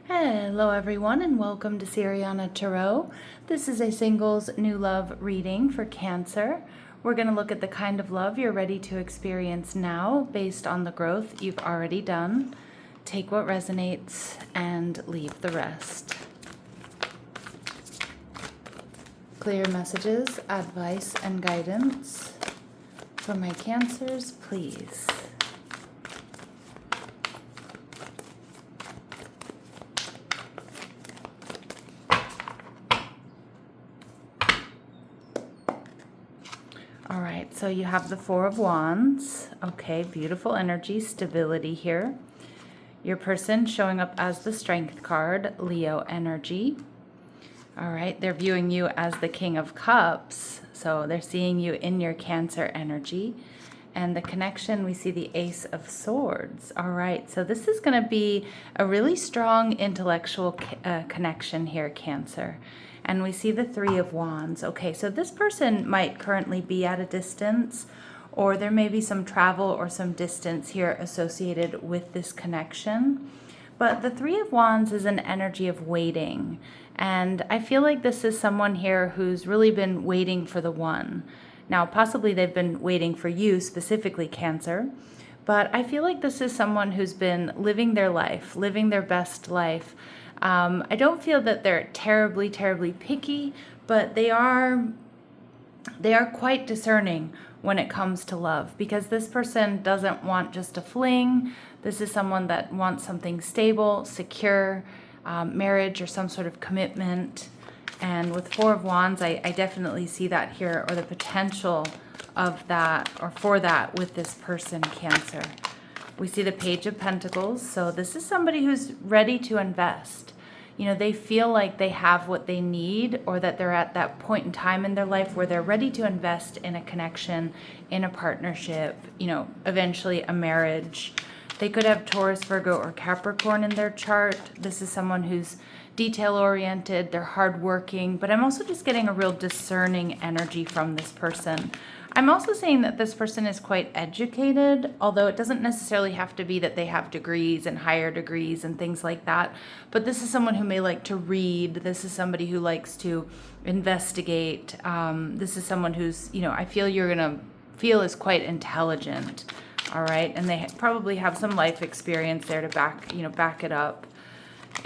Hello everyone and welcome to Siriana Tarot. This is a singles new love reading for Cancer. We're going to look at the kind of love you're ready to experience now based on the growth you've already done. Take what resonates and leave the rest. Clear messages, advice, and guidance for my Cancers, please. All right, so you have the Four of Wands. Okay, beautiful energy, stability here. Your person showing up as the Strength card, Leo energy. All right, they're viewing you as the King of Cups, so they're seeing you in your Cancer energy. And the connection, we see the Ace of Swords. All right, so this is going to be a really strong intellectual connection here, Cancer. And we see the Three of Wands. Okay, so this person might currently be at a distance, or there may be some travel or some distance here associated with this connection. But the Three of Wands is an energy of waiting. And I feel like this is someone here who's really been waiting for the one. Now, possibly they've been waiting for you, specifically Cancer. But I feel like this is someone who's been living their life, living their best life. I don't feel that they're terribly, terribly picky, but they are quite discerning when it comes to love, because this person doesn't want just a fling. This is someone that wants something stable, secure, marriage or some sort of commitment. And with Four of Wands, I definitely see that here, or the potential of that, or for that with this person, Cancer. We see the Page of Pentacles. So this is somebody who's ready to invest. You know, they feel like they have what they need, or that they're at that point in time in their life where they're ready to invest in a connection, in a partnership, you know, eventually a marriage. They could have Taurus, Virgo, or Capricorn in their chart. This is someone who's detail-oriented, they're hardworking, but I'm also just getting a real discerning energy from this person. I'm also saying that this person is quite educated, although it doesn't necessarily have to be that they have degrees and higher degrees and things like that. But this is someone who may like to read. This is somebody who likes to investigate. This is someone who's, you know, I feel you're going to feel is quite intelligent. All right. And they probably have some life experience there to back it up.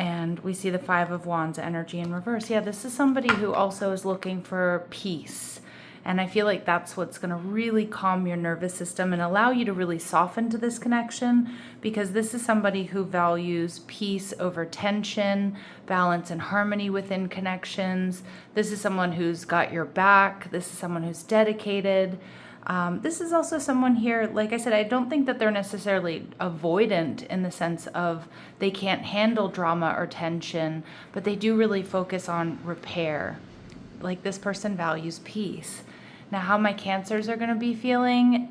And we see the Five of Wands energy in reverse. Yeah, this is somebody who also is looking for peace. And I feel like that's what's going to really calm your nervous system and allow you to really soften to this connection, because this is somebody who values peace over tension, balance and harmony within connections. This is someone who's got your back. This is someone who's dedicated. This is also someone here, like I said, I don't think that they're necessarily avoidant in the sense of they can't handle drama or tension, but they do really focus on repair. Like, this person values peace. Now, how my Cancers are going to be feeling,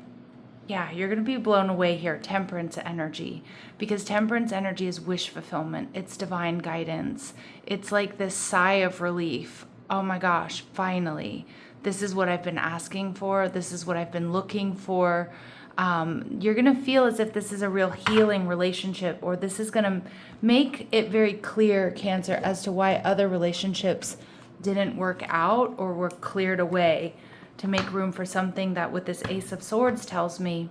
yeah, you're going to be blown away here. Temperance energy, because Temperance energy is wish fulfillment. It's divine guidance. It's like this sigh of relief. Oh my gosh, finally. This is what I've been asking for. This is what I've been looking for. You're going to feel as if this is a real healing relationship, or this is going to make it very clear, Cancer, as to why other relationships didn't work out or were cleared away, to make room for something that, with this Ace of Swords, tells me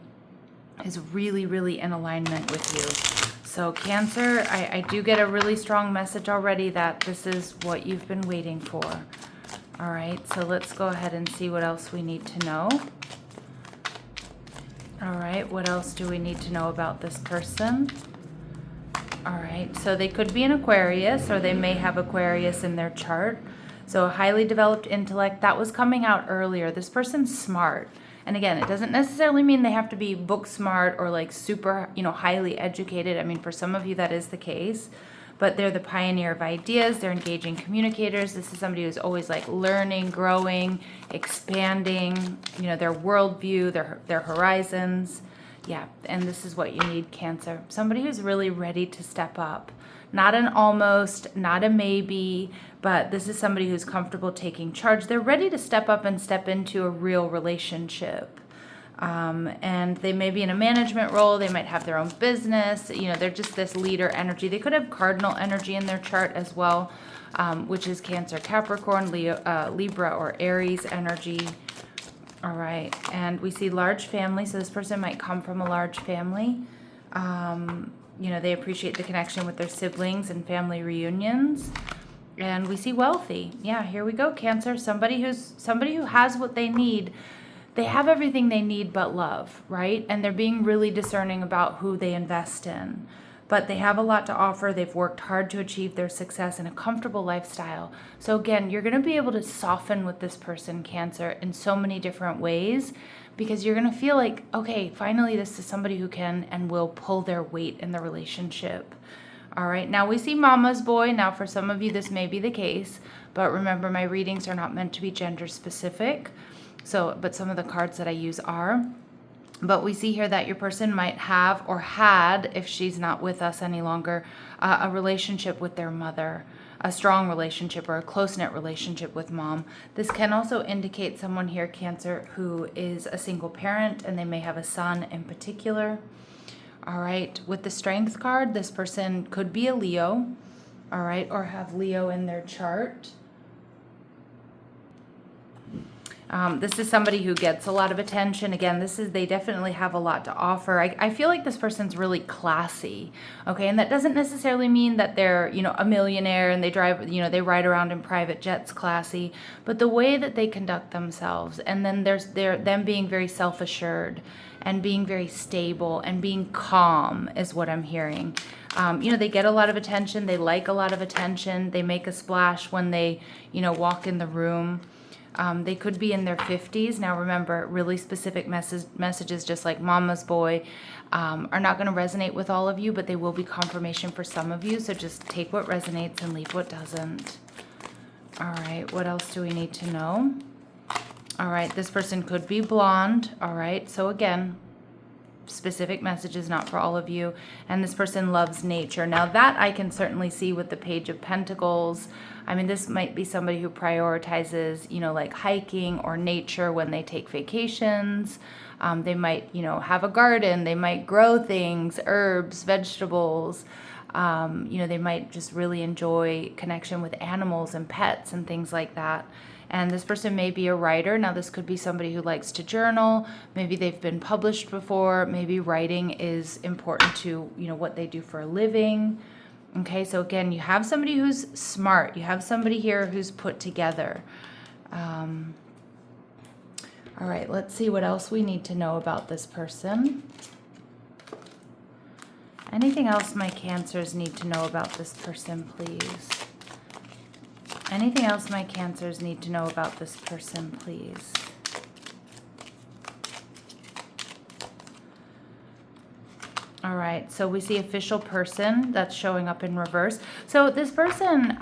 is really, really in alignment with you. So Cancer, I do get a really strong message already that this is what you've been waiting for. All right, so let's go ahead and see what else we need to know. All right, what else do we need to know about this person? All right, so they could be an Aquarius, or they may have Aquarius in their chart. So a highly developed intellect, that was coming out earlier. This person's smart. And again, it doesn't necessarily mean they have to be book smart or like super, you know, highly educated. I mean, for some of you that is the case, but they're the pioneer of ideas. They're engaging communicators. This is somebody who's always like learning, growing, expanding, you know, their worldview, their horizons. Yeah, and this is what you need, Cancer. Somebody who's really ready to step up. Not an almost, not a maybe, but this is somebody who's comfortable taking charge. They're ready to step up and step into a real relationship. And they may be in a management role. They might have their own business. You know, they're just this leader energy. They could have cardinal energy in their chart as well, which is Cancer, Capricorn, Leo, Libra, or Aries energy. All right. And we see large family. So this person might come from a large family. You know, they appreciate the connection with their siblings and family reunions. And we see wealthy. Yeah, here we go, Cancer. Somebody who has what they need. They have everything they need but love, right? And they're being really discerning about who they invest in. But they have a lot to offer. They've worked hard to achieve their success in a comfortable lifestyle. So again, you're going to be able to soften with this person, Cancer, in so many different ways, because you're going to feel like, okay, finally this is somebody who can and will pull their weight in the relationship. All right, now we see mama's boy. Now for some of you, this may be the case, but remember, my readings are not meant to be gender specific. So, but some of the cards that I use are. But we see here that your person might have or had, if she's not with us any longer, a relationship with their mother, a strong relationship or a close-knit relationship with mom. This can also indicate someone here, Cancer, who is a single parent, and they may have a son in particular. All right, with the Strength card, this person could be a Leo, all right, or have Leo in their chart. This is somebody who gets a lot of attention. Again, they definitely have a lot to offer. I feel like this person's really classy, okay? And that doesn't necessarily mean that they're, you know, a millionaire and they drive, you know, they ride around in private jets classy, but the way that they conduct themselves, and then there's them being very self-assured and being very stable and being calm is what I'm hearing. You know, they get a lot of attention. They like a lot of attention. They make a splash when they, you know, walk in the room. They could be in their 50s. Now remember, really specific messages, just like mama's boy, are not going to resonate with all of you, but they will be confirmation for some of you. So just take what resonates and leave what doesn't. All right, what else do we need to know? All right, this person could be blonde. All right, so again, specific messages, not for all of you. And this person loves nature. Now that I can certainly see with the Page of Pentacles. I mean, this might be somebody who prioritizes, you know, like hiking or nature when they take vacations. They might, you know, have a garden. They might grow things, herbs, vegetables. You know, they might just really enjoy connection with animals and pets and things like that. And this person may be a writer. Now, this could be somebody who likes to journal. Maybe they've been published before. Maybe writing is important to, you know, what they do for a living. Okay, so again, you have somebody who's smart. You have somebody here who's put together. All right, let's see what else we need to know about this person. Anything else my Cancers need to know about this person, please? Anything else my Cancers need to know about this person, please? All right, so we see official person that's showing up in reverse. So this person,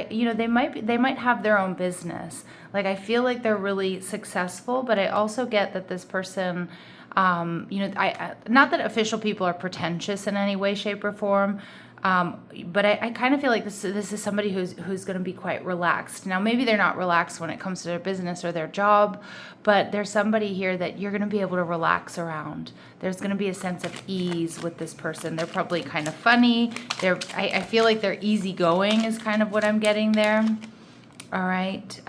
you know, they might have their own business. Like, I feel like they're really successful, but I also get that this person, you know, not that official people are pretentious in any way, shape, or form. But I kind of feel like this is somebody who's going to be quite relaxed. Now, maybe they're not relaxed when it comes to their business or their job, but there's somebody here that you're going to be able to relax around. There's going to be a sense of ease with this person. They're probably kind of funny. I feel like they're easygoing is kind of what I'm getting there. All right.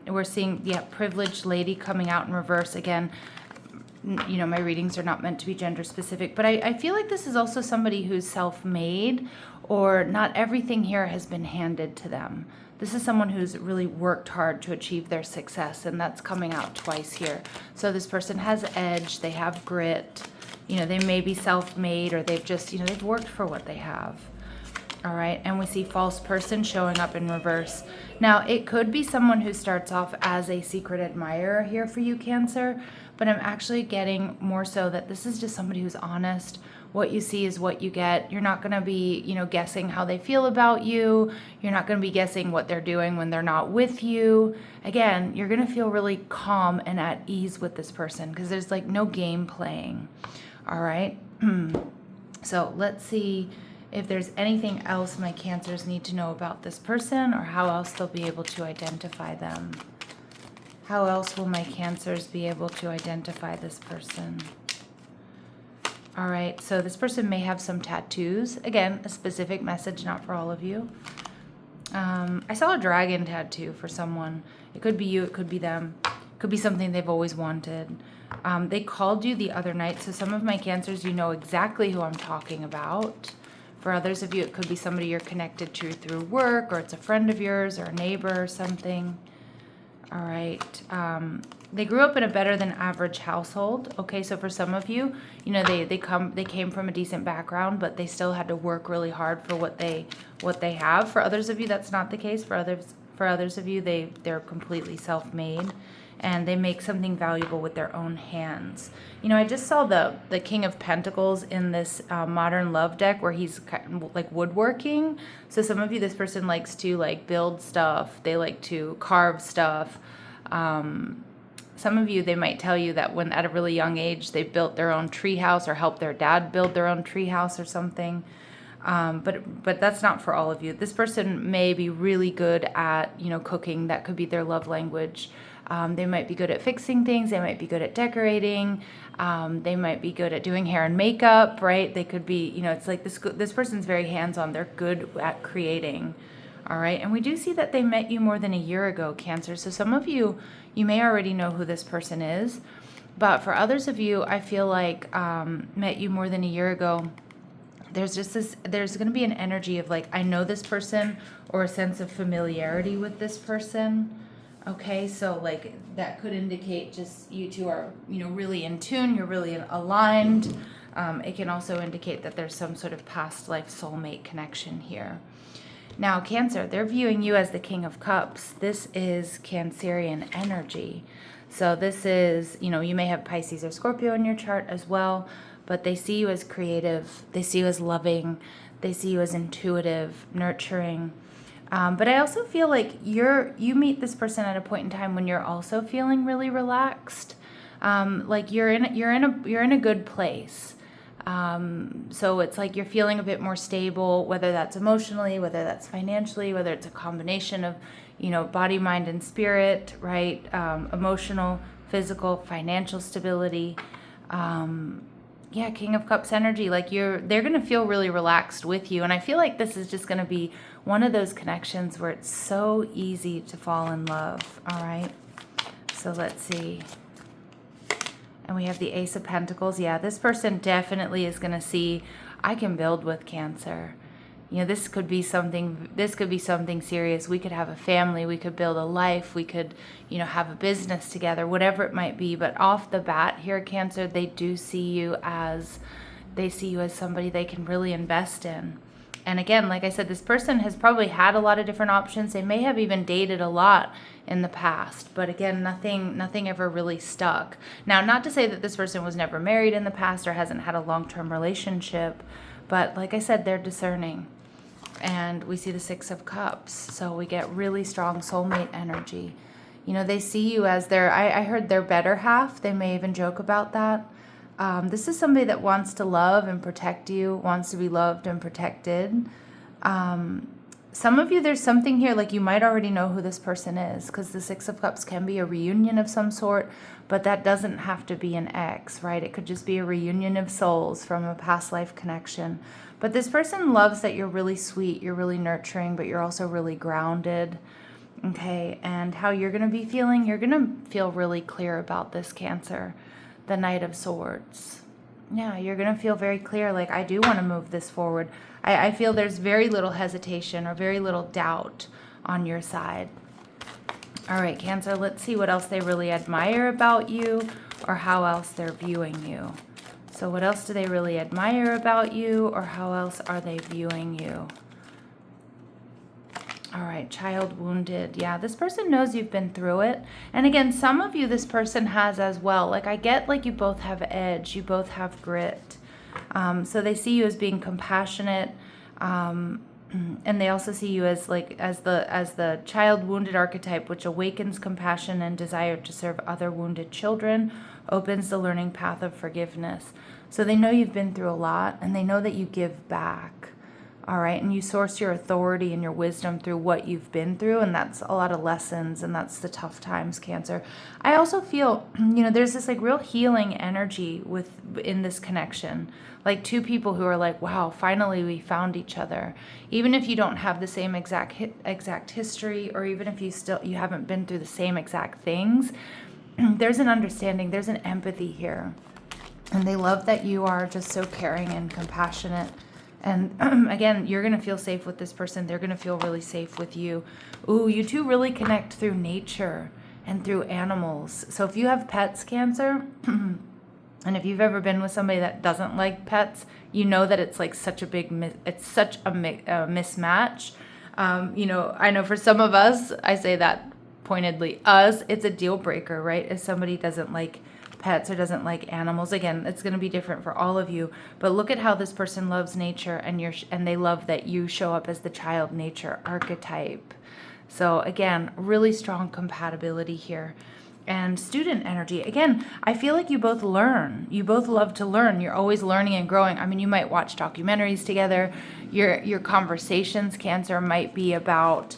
We're seeing, yeah, privileged lady coming out in reverse again. You know, my readings are not meant to be gender specific, but I feel like this is also somebody who's self-made, or not everything here has been handed to them. This is someone who's really worked hard to achieve their success, and that's coming out twice here. So this person has edge, they have grit, you know, they may be self-made, or they've just, you know, they've worked for what they have. All right, and we see false person showing up in reverse. Now, it could be someone who starts off as a secret admirer here for you, Cancer, but I'm actually getting more so that this is just somebody who's honest. What you see is what you get. You're not going to be, you know, guessing how they feel about you. You're not going to be guessing what they're doing when they're not with you. Again, you're going to feel really calm and at ease with this person because there's like no game playing. All right, so let's see if there's anything else my Cancers need to know about this person, or how else they'll be able to identify them. How else will my Cancers be able to identify this person? All right, so this person may have some tattoos. Again, a specific message, not for all of you. I saw a dragon tattoo for someone. It could be you, it could be them. It could be something they've always wanted. They called you the other night, so some of my Cancers, you know exactly who I'm talking about. For others of you, it could be somebody you're connected to through work, or it's a friend of yours, or a neighbor, or something. All right. They grew up in a better than average household. Okay, so for some of you, you know, they came from a decent background, but they still had to work really hard for what they have. For others of you, that's not the case. For others of you, they're completely self-made, and they make something valuable with their own hands. You know, I just saw the King of Pentacles in this modern love deck where he's kind of like woodworking. So some of you, this person likes to like build stuff. They like to carve stuff. Some of you, they might tell you that when at a really young age, they built their own tree house or helped their dad build their own tree house or something. But that's not for all of you. This person may be really good at, you know, cooking. That could be their love language. They might be good at fixing things. They might be good at decorating. They might be good at doing hair and makeup, right? They could be, you know, it's like this person's very hands-on. They're good at creating. All right. And we do see that they met you more than a year ago, Cancer. So some of you, you may already know who this person is. But for others of you, I feel like met you more than a year ago. There's going to be an energy of like, I know this person, or a sense of familiarity with this person. Okay, so like that could indicate just you two are, you know, really in tune, you're really aligned. It can also indicate that there's some sort of past life soulmate connection here. Now, Cancer, they're viewing you as the King of Cups. This is Cancerian energy. So this is, you know, you may have Pisces or Scorpio in your chart as well, but they see you as creative. They see you as loving. They see you as intuitive, nurturing. But I also feel like you meet this person at a point in time when you're also feeling really relaxed. Like you're in a good place. So it's like you're feeling a bit more stable, whether that's emotionally, whether that's financially, whether it's a combination of, you know, body, mind, and spirit, right? Emotional, physical, financial stability. Yeah, King of Cups energy, like they're going to feel really relaxed with you. And I feel like this is just going to be one of those connections where it's so easy to fall in love. All right. So let's see. And we have the Ace of Pentacles. Yeah, this person definitely is going to see, I can build with Cancer. You know, this could be something serious. We could have a family, we could build a life, we could, you know, have a business together, whatever it might be. But off the bat here, Cancer, they do see you as somebody they can really invest in. And again, like I said, this person has probably had a lot of different options. They may have even dated a lot in the past, but again, nothing ever really stuck. Now, not to say that this person was never married in the past or hasn't had a long-term relationship, but like I said, they're discerning. And we see the Six of Cups, so we get really strong soulmate energy. You know, they see you as I heard their better half. They may even joke about that. This is somebody that wants to love and protect you, wants to be loved and protected. Some of you, there's something here, like you might already know who this person is, because the Six of Cups can be a reunion of some sort, but that doesn't have to be an ex, right? It could just be a reunion of souls from a past life connection. But this person loves that you're really sweet, you're really nurturing, but you're also really grounded. Okay, and how you're going to be feeling, you're going to feel really clear about this, Cancer. The Knight of Swords. Yeah, you're going to feel very clear, like, I do want to move this forward. I feel there's very little hesitation or very little doubt on your side. All right, Cancer, let's see what else they really admire about you, or how else they're viewing you. So what else do they really admire about you, or how else are they viewing you? All right, child wounded. Yeah, this person knows you've been through it. And again, some of you, this person has as well. Like, I get like you both have edge, you both have grit. So they see you as being compassionate. And they also see you as like, as the child wounded archetype, which awakens compassion and desire to serve other wounded children, opens the learning path of forgiveness. So they know you've been through a lot, and they know that you give back. All right, and you source your authority and your wisdom through what you've been through, and that's a lot of lessons, and that's the tough times, Cancer. I also feel, there's this like real healing energy in this connection. Like two people who are like, wow, finally we found each other. Even if you don't have the same exact history, or even if you haven't been through the same exact things, there's an understanding, there's an empathy here. And they love that you are just so caring and compassionate. And again, you're going to feel safe with this person. They're going to feel really safe with you. Ooh, you two really connect through nature and through animals. So if you have pets, Cancer, and if you've ever been with somebody that doesn't like pets, you know that it's like such a mismatch. I know for some of us, I say that pointedly, it's a deal breaker, right? If somebody doesn't like pets or doesn't like animals, again, it's going to be different for all of you, but look at how this person loves nature, and they love that you show up as the child nature archetype. So again, really strong compatibility here. And student energy, again, I feel like you both learn. You both love to learn. You're always learning and growing. I mean, you might watch documentaries together. Your conversations, Cancer, might be about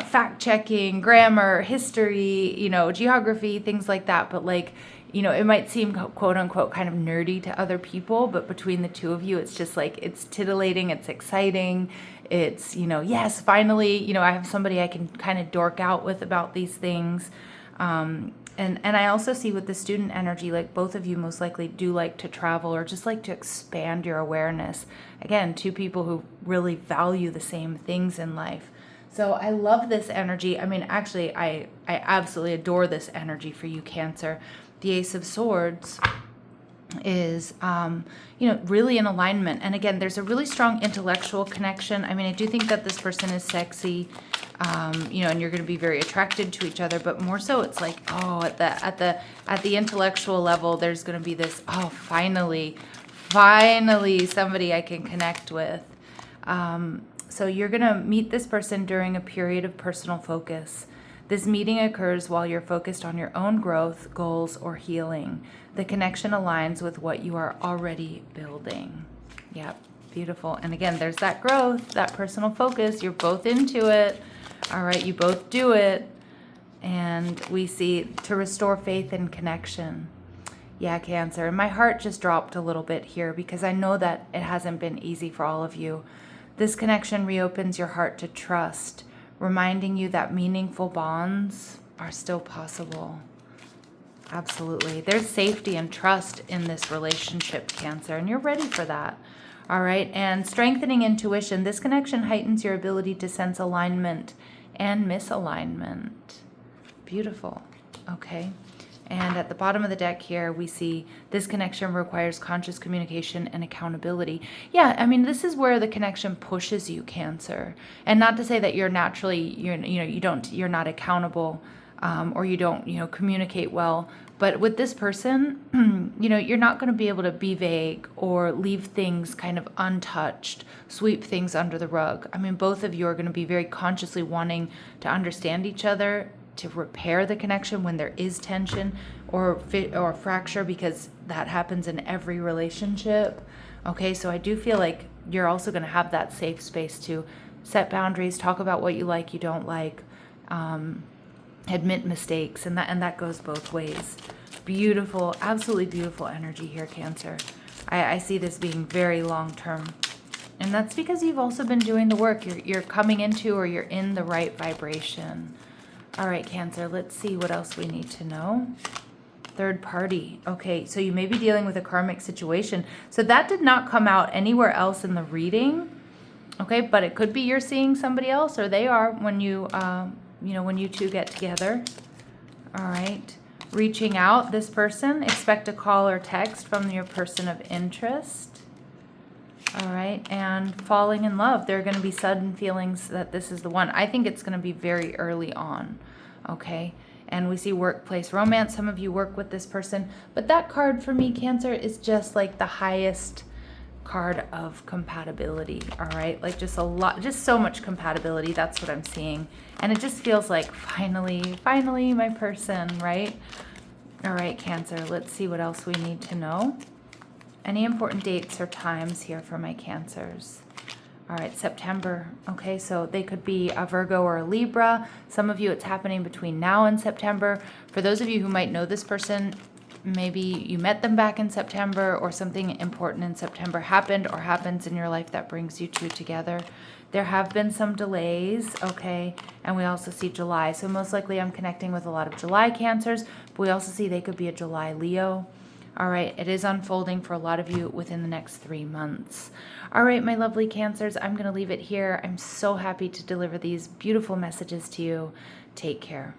fact checking, grammar, history, geography, things like that. But like, it might seem quote unquote kind of nerdy to other people, but between the two of you, it's just like, it's titillating, it's exciting. It's, yes, finally, I have somebody I can kind of dork out with about these things. And I also see with the student energy, like both of you most likely do like to travel or just like to expand your awareness. Again, two people who really value the same things in life. So I love this energy. I mean, actually, I absolutely adore this energy for you, Cancer. The Ace of Swords is, really in alignment. And again, there's a really strong intellectual connection. I mean, I do think that this person is sexy, and you're going to be very attracted to each other, but more so it's like, at the intellectual level, there's going to be this, finally somebody I can connect with. So you're going to meet this person during a period of personal focus. This meeting occurs while you're focused on your own growth, goals, or healing. The connection aligns with what you are already building. Yep, beautiful. And again, there's that growth, that personal focus. You're both into it. All right, you both do it. And we see to restore faith and connection. Yeah, Cancer. My heart just dropped a little bit here because I know that it hasn't been easy for all of you. This connection reopens your heart to trust, reminding you that meaningful bonds are still possible. Absolutely. There's safety and trust in this relationship, Cancer, and you're ready for that. All right. And strengthening intuition. This connection heightens your ability to sense alignment and misalignment. Beautiful. Okay. And at the bottom of the deck here, we see this connection requires conscious communication and accountability. Yeah, I mean, this is where the connection pushes you, Cancer. And not to say that you're naturally, you're not accountable, or you don't, communicate well. But with this person, you're not going to be able to be vague or leave things kind of untouched, sweep things under the rug. I mean, both of you are going to be very consciously wanting to understand each other, to repair the connection when there is tension or fracture, because that happens in every relationship. Okay, so I do feel like you're also going to have that safe space to set boundaries, talk about what you like, you don't like, admit mistakes, and that goes both ways. Beautiful, absolutely beautiful energy here, Cancer. I see this being very long-term. And that's because you've also been doing the work. You're coming into, or you're in the right vibration. All right, Cancer, let's see what else we need to know. Third party. Okay, so you may be dealing with a karmic situation. So that did not come out anywhere else in the reading. Okay, but it could be you're seeing somebody else, or they are when you, when you two get together. All right. Reaching out, this person, expect a call or text from your person of interest. All right, and falling in love. There are going to be sudden feelings that this is the one. I think it's going to be very early on, okay? And we see workplace romance. Some of you work with this person. But that card for me, Cancer, is just like the highest card of compatibility, all right? Like just so much compatibility. That's what I'm seeing. And it just feels like finally my person, right? All right, Cancer, let's see what else we need to know. Any important dates or times here for my Cancers? All right, September. Okay, so they could be a Virgo or a Libra. Some of you, it's happening between now and September. For those of you who might know this person, maybe you met them back in September, or something important in September happened or happens in your life that brings you two together. There have been some delays, okay, and we also see July. So most likely I'm connecting with a lot of July Cancers, but we also see they could be a July Leo. All right, it is unfolding for a lot of you within the next 3 months. All right, my lovely Cancers, I'm going to leave it here. I'm so happy to deliver these beautiful messages to you. Take care.